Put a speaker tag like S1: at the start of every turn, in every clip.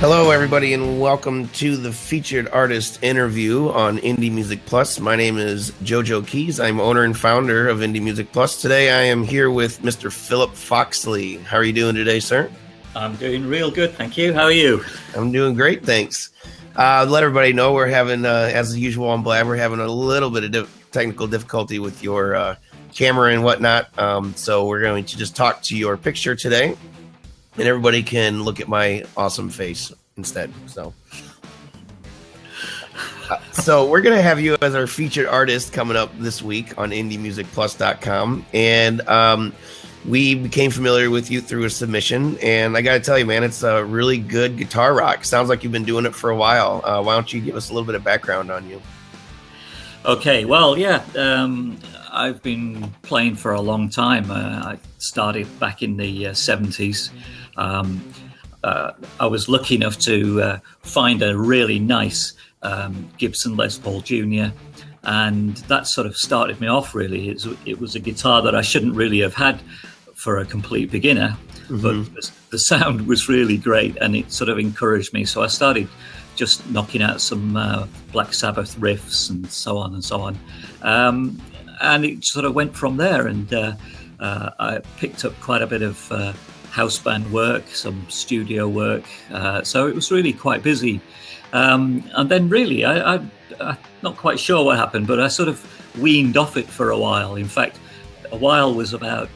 S1: Hello, everybody, and welcome to the featured artist interview on Indie Music Plus. My name is Jojo Keys. I'm owner and founder of Indie Music Plus. Today, I am here with Mr. Phillip Foxley. How are you doing today, sir?
S2: I'm doing real good, thank you. How are you?
S1: I'm doing great, thanks. Let everybody know we're having, as usual on Blab, we're having a little bit of technical difficulty with your camera and whatnot. So we're going to just talk to your picture today, and everybody can look at my awesome face instead. So we're going to have you as our featured artist coming up this week on indiemusicplus.com. And we became familiar with you through a submission. And I got to tell you, man, it's a really good guitar rock. Sounds like you've been doing it for a while. Why don't you give us a little bit of background on you?
S2: Okay, well, yeah. I've been playing for a long time. I started back in the 70s. I was lucky enough to find a really nice Gibson Les Paul Jr., and that sort of started me off, really. It was a guitar that I shouldn't really have had for a complete beginner, but the sound was really great, and it sort of encouraged me. So I started just knocking out some Black Sabbath riffs and so on and so on. And it sort of went from there, and I picked up quite a bit of house band work, some studio work. So it was really quite busy. And then really, I'm not quite sure what happened, but I sort of weaned off it for a while. In fact, a while was about,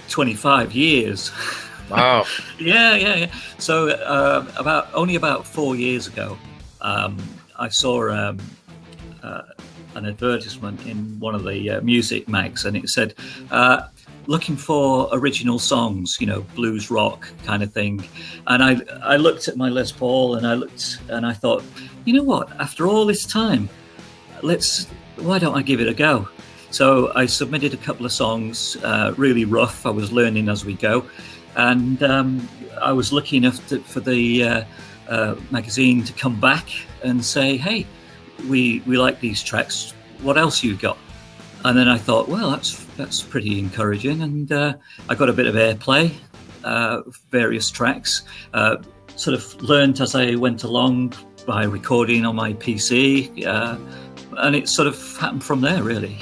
S2: 25 years.
S1: Wow.
S2: Yeah. So only about 4 years ago, I saw an advertisement in one of the music mags, and it said, looking for original songs, blues rock kind of thing. And I looked at my Les Paul, and I thought, you know what, after all this time, why don't I give it a go? So I submitted a couple of songs, really rough. I was learning as we go. And I was lucky enough for the magazine to come back and say, hey, we like these tracks. What else you got? And then I thought, well, that's pretty encouraging. And I got a bit of airplay, various tracks, sort of learned as I went along by recording on my PC. And it sort of happened from there, really.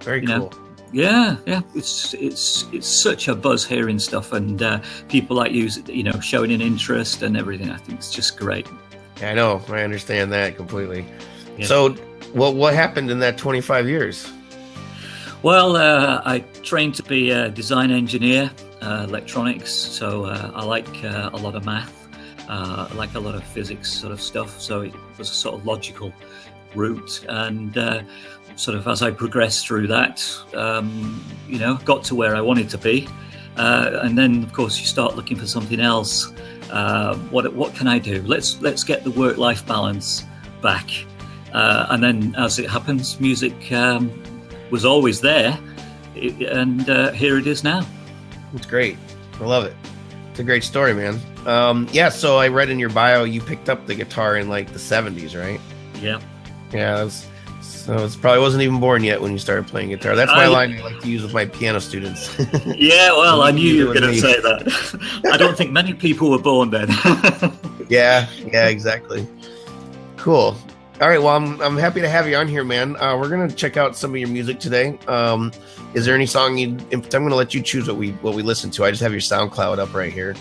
S1: Very cool.
S2: Yeah. It's such a buzz hearing stuff, and people like you, showing an interest and everything. I think it's just great.
S1: Yeah, I know. I understand that completely.
S2: Yeah.
S1: So what happened in that 25 years?
S2: Well, I trained to be a design engineer, electronics. So I like a lot of math. I like a lot of physics sort of stuff. So it was a sort of logical route, and sort of as I progressed through that, got to where I wanted to be. And then, of course, you start looking for something else. What can I do? Let's get the work-life balance back. And then, as it happens, music was always there, and here it is now.
S1: It's great. I love it. It's a great story, man. So I read in your bio you picked up the guitar in like the 70s, right?
S2: Yeah.
S1: Yeah, so it probably wasn't even born yet when you started playing guitar. That's my line I like to use with my piano students.
S2: Yeah, well, I knew you were going to say that. I don't think many people were born then.
S1: Yeah, exactly. Cool. All right, well, I'm happy to have you on here, man. We're gonna check out some of your music today. Is there any song I'm gonna let you choose what we listen to. I just have your SoundCloud up right here.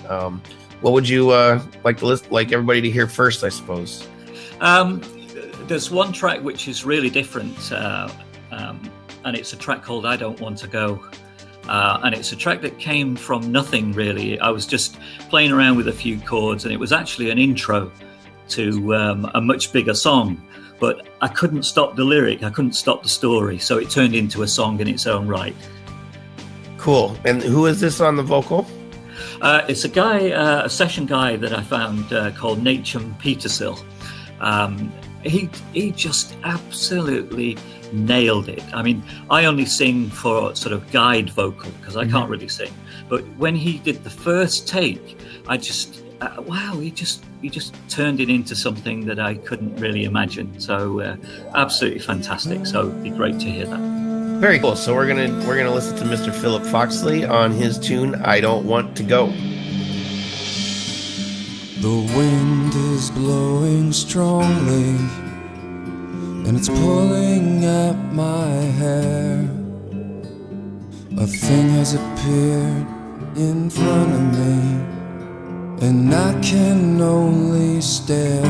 S1: What would you like everybody to hear first, I suppose?
S2: There's one track which is really different, and it's a track called I Don't Want to Go. And it's a track that came from nothing, really. I was just playing around with a few chords, and it was actually an intro to a much bigger song. But I couldn't stop the lyric, I couldn't stop the story, so it turned into a song in its own right.
S1: Cool. And who is this on the vocal?
S2: It's a guy, a session guy that I found called Nachum Petersill. He just absolutely nailed it. I mean, I only sing for sort of guide vocal because I can't really sing. But when he did the first take, I just he just turned it into something that I couldn't really imagine. So absolutely fantastic. So it'd be great to hear that.
S1: Very cool. So we're gonna listen to Mr. Phillip Foxley on his tune "I Don't Want to Go."
S3: The wind is blowing strongly, and it's pulling at my hair. A thing has appeared in front of me, and I can only stare.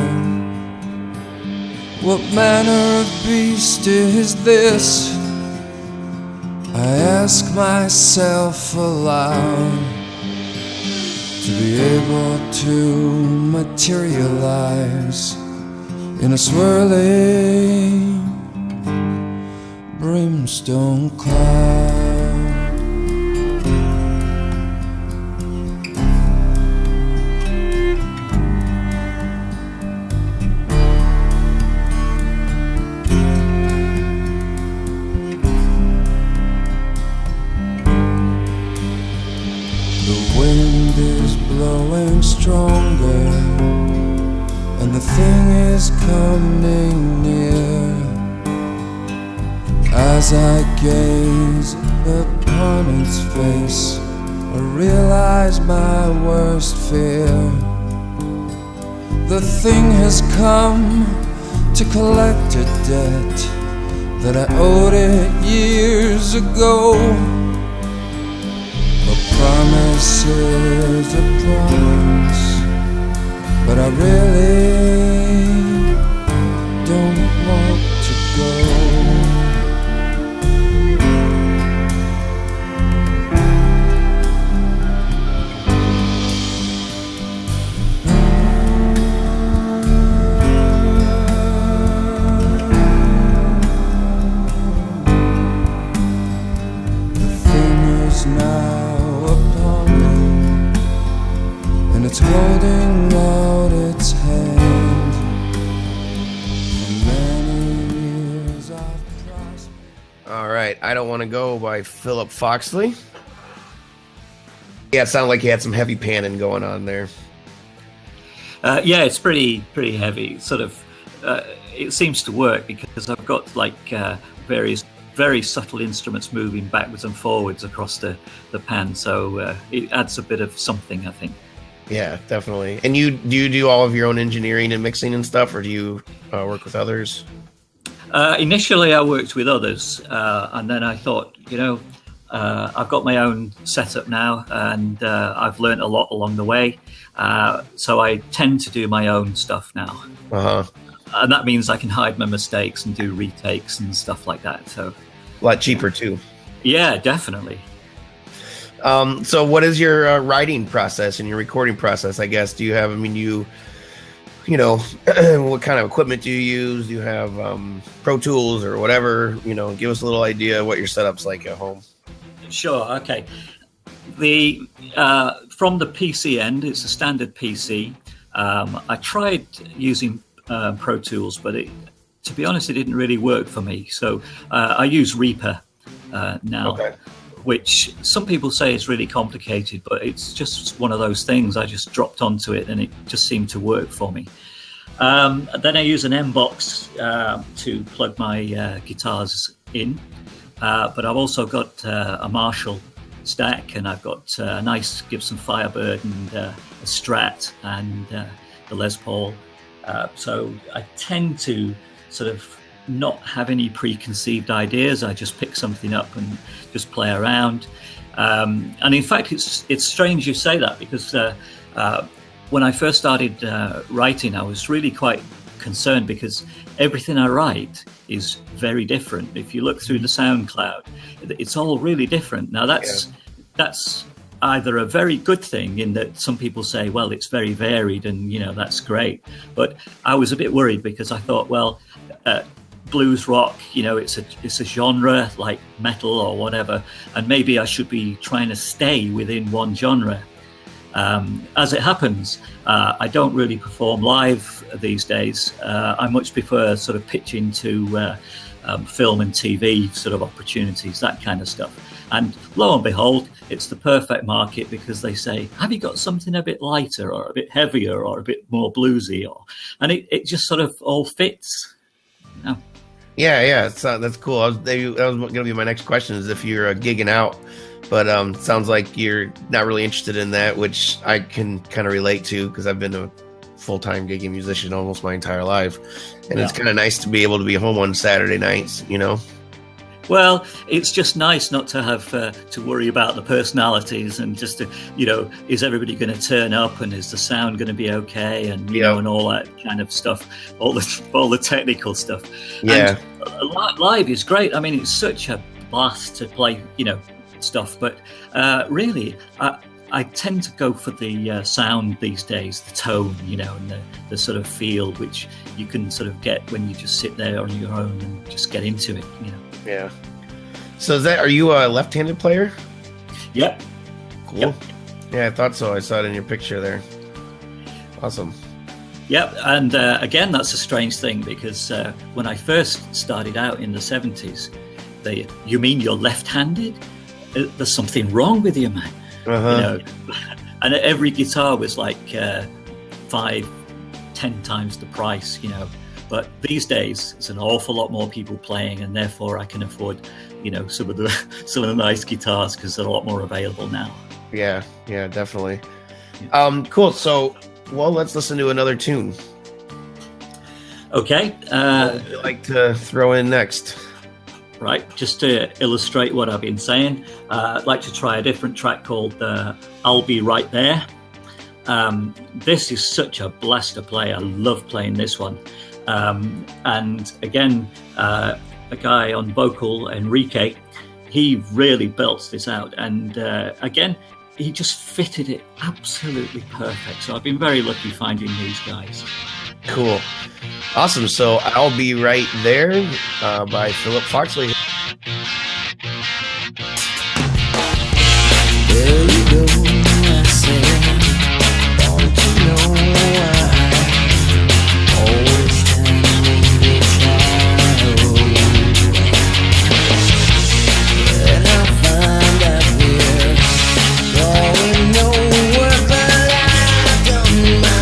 S3: What manner of beast is this? I ask myself aloud, to be able to materialize in a swirling brimstone cloud. Blowing stronger, and the thing is coming near. As I gaze upon its face, I realize my worst fear. The thing has come to collect a debt that I owed it years ago. A promise is a promise, but I really don't want to go. The thing is now upon me, and it's holding out its hand. For many years I've prospered.
S1: All right, I Don't Want to Go by Phillip Foxley. Yeah, it sounded like you had some heavy panning going on there.
S2: Yeah, it's pretty heavy. Sort of, it seems to work because I've got like various very subtle instruments moving backwards and forwards across the pan, so it adds a bit of something, I think.
S1: Yeah, definitely. And do you do all of your own engineering and mixing and stuff, or do you work with others?
S2: Initially, I worked with others, and then I thought, I've got my own setup now, and I've learned a lot along the way. So I tend to do my own stuff now. And that means I can hide my mistakes and do retakes and stuff like that. So
S1: A lot cheaper too.
S2: Yeah, definitely.
S1: So what is your writing process and your recording process, I guess? Do you have, what kind of equipment do you use? Do you have Pro Tools or whatever? Give us a little idea what your setup's like at home.
S2: Sure, okay. From the PC end, it's a standard PC. I tried using Pro Tools, but to be honest, it didn't really work for me. So I use Reaper now. Okay. Which some people say is really complicated, but it's just one of those things. I just dropped onto it and it just seemed to work for me. Then I use an M-Box to plug my guitars in, but I've also got a Marshall stack, and I've got a nice Gibson Firebird and a Strat and the Les Paul. So I tend to sort of not have any preconceived ideas. I just pick something up and just play around. And in fact, it's strange you say that, because when I first started writing, I was really quite concerned because everything I write is very different. If you look through the SoundCloud, it's all really different. Now that's either a very good thing in that some people say, well, it's very varied and, that's great. But I was a bit worried because I thought, well, blues rock, it's a genre like metal or whatever, and maybe I should be trying to stay within one genre. As it happens, I don't really perform live these days. I much prefer sort of pitching to film and TV sort of opportunities, that kind of stuff. And lo and behold, it's the perfect market, because they say, have you got something a bit lighter or a bit heavier or a bit more bluesy? And it just sort of all fits.
S1: Yeah, that's cool. That was going to be my next question, is if you're gigging out, But sounds like you're not really interested in that, which I can kind of relate to because I've been a full-time gigging musician almost my entire life, and it's kind of nice to be able to be home on Saturday nights, you know.
S2: Well, it's just nice not to have to worry about the personalities and just to, is everybody going to turn up and is the sound going to be okay and you know and all that kind of stuff, all the technical stuff.
S1: Yeah,
S2: and live is great. I mean, it's such a blast to play, stuff, but really I tend to go for the sound these days, the tone, and the sort of feel which you can sort of get when you just sit there on your own and just get into it,
S1: Yeah. So are you a left-handed player?
S2: Yep.
S1: Cool.
S2: Yep.
S1: Yeah, I thought so. I saw it in your picture there. Awesome.
S2: Yep, and again, that's a strange thing because when I first started out in the 70s, you mean you're left-handed? There's something wrong with you, man.
S1: Uh-huh.
S2: And every guitar was like 5-10 times the price, But these days, there's an awful lot more people playing, and therefore I can afford, some of the nice guitars because they're a lot more available now.
S1: Yeah, definitely. Yeah. Cool. So, let's listen to another tune.
S2: Okay.
S1: What would you like to throw in next?
S2: Right, just to illustrate what I've been saying, I'd like to try a different track called I'll Be Right There. This is such a blast to play. I love playing this one. And again, a guy on vocal, Enrique, he really belts this out. And again, he just fitted it absolutely perfect. So I've been very lucky finding these guys.
S1: Cool. Awesome. So I'll Be Right There by Phillip Foxley.
S3: There you go, I said, don't you know I always stand in shadow, and I find that we're going nowhere, but I don't mind.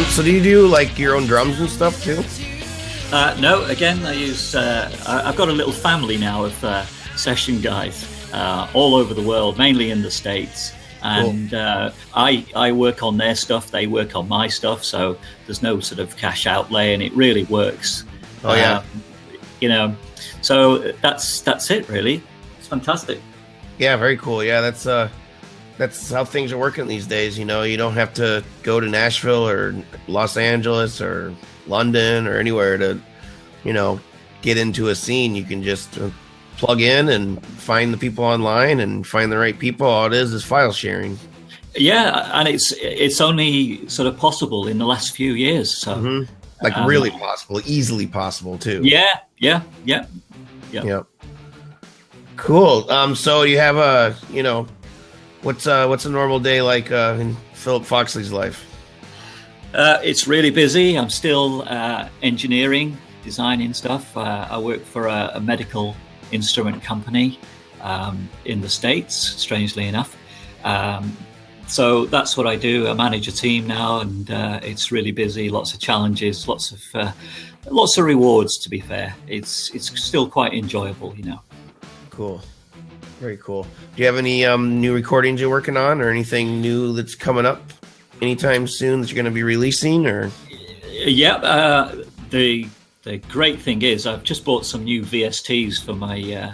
S1: So do you do like your own drums and stuff too?
S2: No, again, I use. I've got a little family now of session guys all over the world, mainly in the States, and cool. I work on their stuff. They work on my stuff, so there's no sort of cash outlay, and it really works.
S1: Oh yeah,
S2: So that's it, really. It's fantastic.
S1: Yeah, very cool. Yeah, that's how things are working these days. You don't have to go to Nashville or Los Angeles or London or anywhere to, get into a scene. You can just plug in and find the people online and find the right people. All it is file sharing.
S2: Yeah, and it's only sort of possible in the last few years. So,
S1: like really possible, easily possible too.
S2: Yeah.
S1: Cool. So you have a, what's a normal day like in Phillip Foxley's life?
S2: It's really busy. I'm still engineering, designing stuff. I work for a medical instrument company in the States, strangely enough. So that's what I do. I manage a team now, and it's really busy. Lots of challenges, lots of rewards. To be fair, it's still quite enjoyable,
S1: Cool, very cool. Do you have any new recordings you're working on, or anything new that's coming up anytime soon that you're going to be releasing? Or
S2: the great thing is I've just bought some new VSTs for my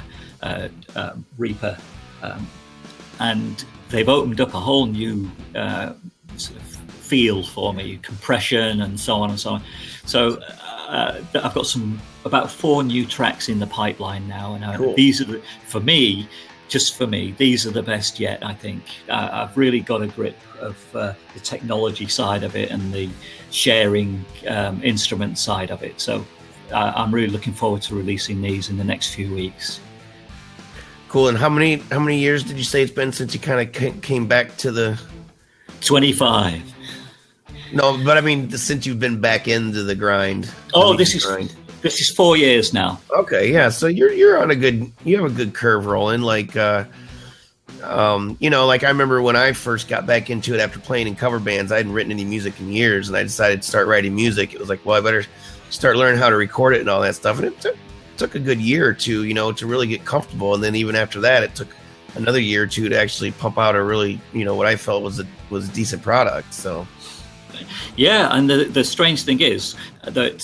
S2: Reaper, and they've opened up a whole new sort of feel for me, compression and so on and so on. So I've got about 4 new tracks in the pipeline now, and
S1: cool.
S2: These are for me, these are the best yet. I think I've really got a grip of the technology side of it and the sharing instrument side of it. So I'm really looking forward to releasing these in the next few weeks.
S1: Cool. And how many years did you say it's been since you kind of came back to the
S2: 25?
S1: No, but I mean since you've been back into the grind.
S2: Oh, this is 4 years now.
S1: Okay, yeah. So you have a good curve rolling. Like like I remember when I first got back into it after playing in cover bands, I hadn't written any music in years, and I decided to start writing music. It was like, well, I better start learning how to record it and all that stuff. And it took a good year or two, to really get comfortable. And then even after that, it took another year or two to actually pump out a really, what I felt was a decent product. So.
S2: Yeah, and the strange thing is that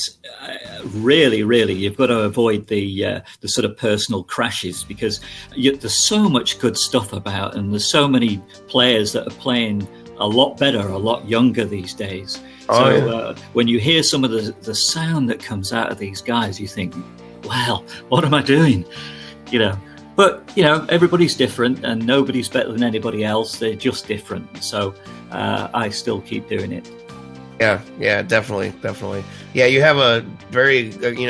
S2: really, you've got to avoid the sort of personal crashes, because there's so much good stuff about, and there's so many players that are playing a lot better, a lot younger these days. When you hear some of the sound that comes out of these guys, you think, wow, what am I doing? But everybody's different, and nobody's better than anybody else. They're just different. So I still keep doing it.
S1: Yeah, definitely. Yeah, you have a very it's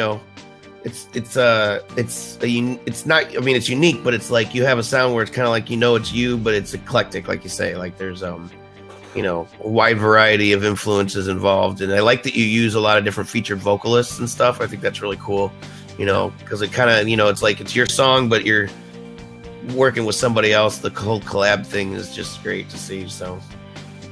S1: not, I mean, it's unique, but it's like you have a sound where it's kind of like it's you, but it's eclectic, like you say. Like there's a wide variety of influences involved, and I like that you use a lot of different featured vocalists and stuff. I think that's really cool. Because it kind of, it's like it's your song, but you're working with somebody else. The whole collab thing is just great to see. So,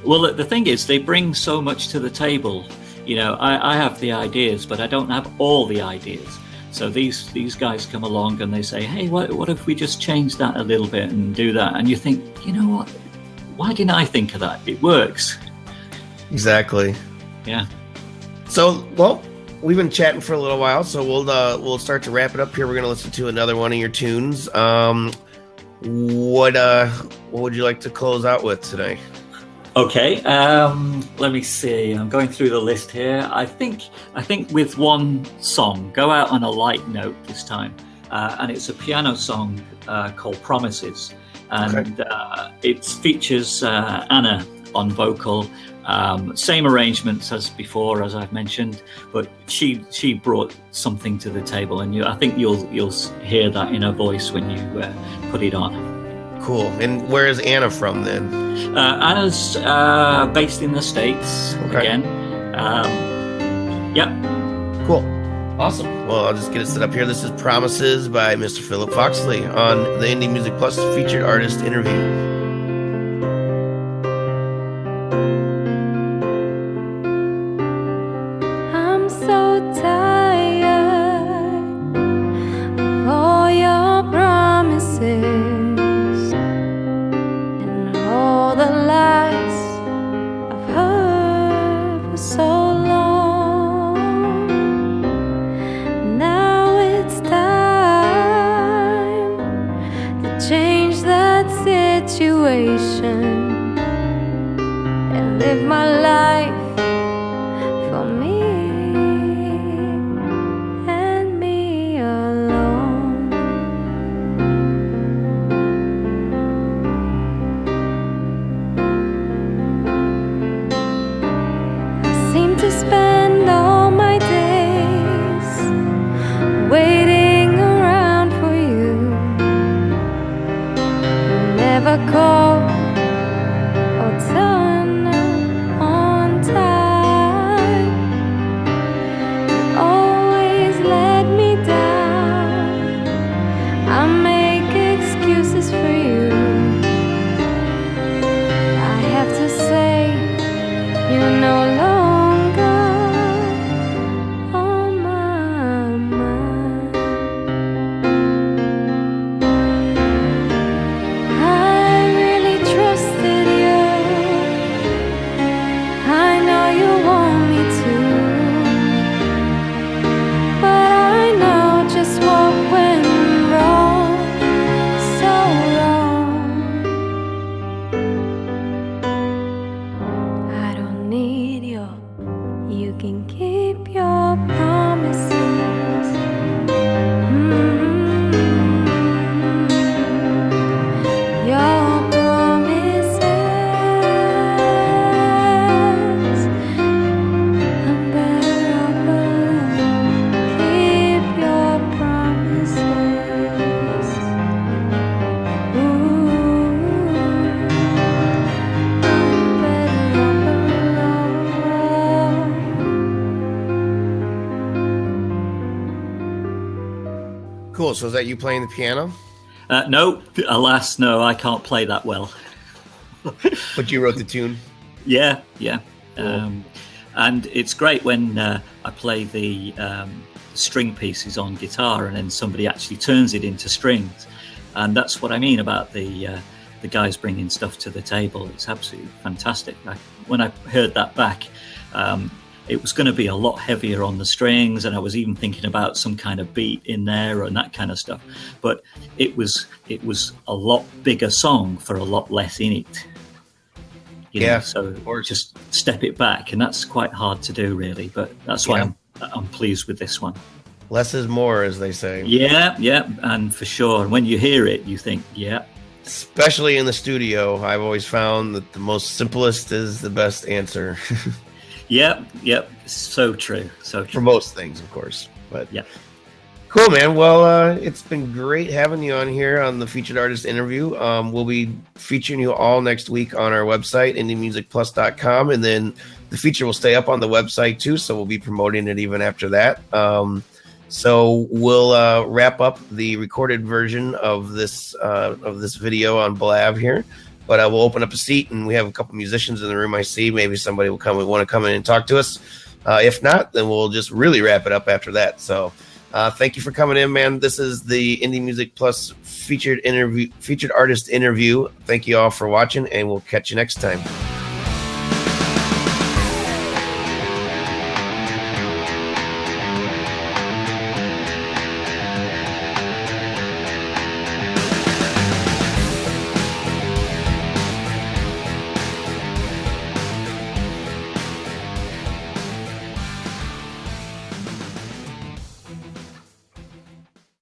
S2: well, the thing is, they bring so much to the table. I have the ideas, but I don't have all the ideas. So these guys come along and they say, hey, what if we just change that a little bit and do that? And you think, what? Why didn't I think of that? It works.
S1: Exactly.
S2: Yeah.
S1: So, well, we've been chatting for a little while, so we'll start to wrap it up here. We're gonna listen to another one of your tunes. What would you like to close out with today?
S2: Okay, let me see. I'm going through the list here. I think with one song, go out on a light note this time, and it's a piano song called "Promises," and it features Anna on vocal. Same arrangements as before, as I've mentioned, but she brought something to the table, and I think you'll hear that in her voice when you put it on.
S1: Cool. And where is Anna from then?
S2: Anna's based in the States again. Yep.
S1: Cool. Awesome. Well, I'll just get it set up here. This is Promises by Mr. Phillip Foxley on the Indie Music Plus featured artist interview.
S4: Change that situation.
S1: Cool. So is that you playing the piano?
S2: No, alas, no, I can't play that well.
S1: But you wrote the tune?
S2: Yeah.
S1: Cool.
S2: And it's great when I play the string pieces on guitar and then somebody actually turns it into strings. And that's what I mean about the guys bringing stuff to the table. It's absolutely fantastic. When I heard that back, it was going to be a lot heavier on the strings, and I was even thinking about some kind of beat in there and that kind of stuff. But it was a lot bigger song for a lot less in it. You know, so
S1: or
S2: just step it back, and that's quite hard to do, really. But that's why I'm pleased with this one.
S1: Less is more, as they say.
S2: Yeah, and for sure. And when you hear it, you think, yeah.
S1: Especially in the studio, I've always found that the most simplest is the best answer.
S2: Yep. So true.
S1: For most things, of course. But
S2: yeah.
S1: Cool, man. Well, it's been great having you on here on the Featured Artist Interview. We'll be featuring you all next week on our website, indiemusicplus.com, and then the feature will stay up on the website too, so we'll be promoting it even after that. So we'll wrap up the recorded version of this video on Blab here, but we'll open up a seat, and we have a couple musicians in the room. I see maybe somebody will want to come in and talk to us. If not, then we'll just really wrap it up after that. So thank you for coming in, man. This is the Indie Music Plus featured artist interview. Thank you all for watching, and we'll catch you next time.